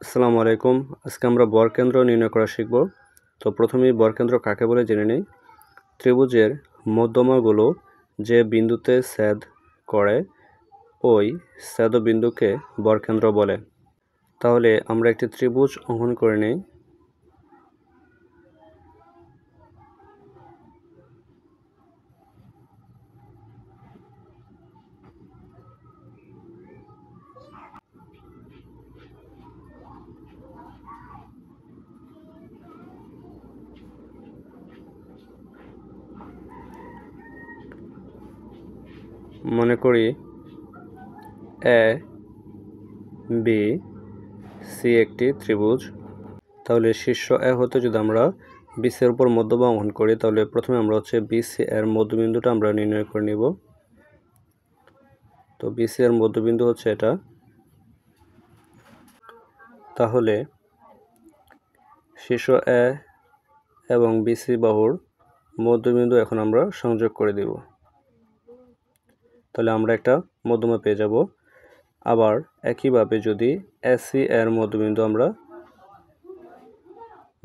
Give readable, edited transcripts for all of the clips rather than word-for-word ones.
আসসালামু আলাইকুম। আজকে আমরা বরকেন্দ্র নির্ণয় করা শিখব। তো প্রথমেই বরকেন্দ্র কাকে বলে জেনে নিই। ত্রিভুজের মধ্যমাগুলো যে বিন্দুতে ছেদ করে ওই ছেদবিন্দুকে বরকেন্দ্র বলে। তাহলে আমরা একটি ত্রিভুজ অঙ্কন করে নিই। মনে করি এ বি সি একটি ত্রিভুজ। তাহলে শীর্ষ এ হতে যদি আমরা বিসি এর উপর মধ্যমা অঙ্কন করি, তাহলে প্রথমে আমরা বিসি এর মধ্যবিন্দুটা আমরা নির্ণয় করে নিব। তো বিসি এর মধ্যবিন্দু এটা। তাহলে শীর্ষ এ এবং বিসি বাহুর মধ্যবিন্দু এখন আমরা সংযোগ করে দেব। তাহলে আমরা একটা মধ্যমা পেয়ে যাব। আবার একইভাবে যদি এসি এর মধ্যবিন্দু আমরা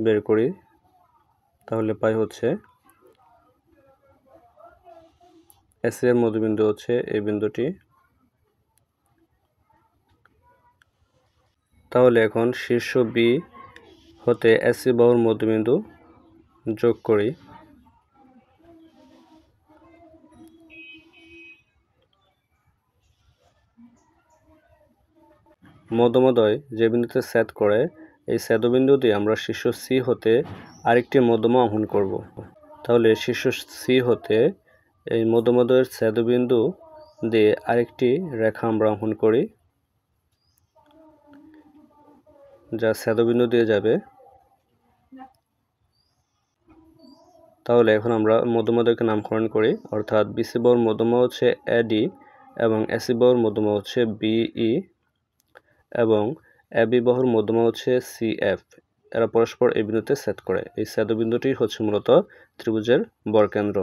বের করি, তাহলে পাই এসি এর মধ্যবিন্দু এই বিন্দুটি। তাহলে এখন শীর্ষ বি হতে এসি বাহুর মধ্যবিন্দু যোগ করি। মধ্যমদ্বয় যে বিন্দুতে ছেদ করে এই ছেদবিন্দু দিয়ে আমরা শীর্ষ সি হতে আরেকটি মধ্যমা অঙ্কন করব। তাহলে শীর্ষ সি হতে এই মধ্যমদ্বয়ের ছেদবিন্দু দিয়ে আরেকটি রেখা আমরা অঙ্কন করি, যা ছেদবিন্দু দিয়ে যাবে। তাহলে এখন আমরা মধ্যমদ্বয়কে নামকরণ করি, অর্থাৎ বিসি বাহুর মধ্যমা এডি এবং এসি বাহুর মধ্যমা বিই এবং এবি বাহুর মধ্যমা সিএফ। এরা পরস্পর এই বিন্দুতে ছেদ করে। এই ছেদবিন্দুটি মূলত ত্রিভুজের বরকেন্দ্র।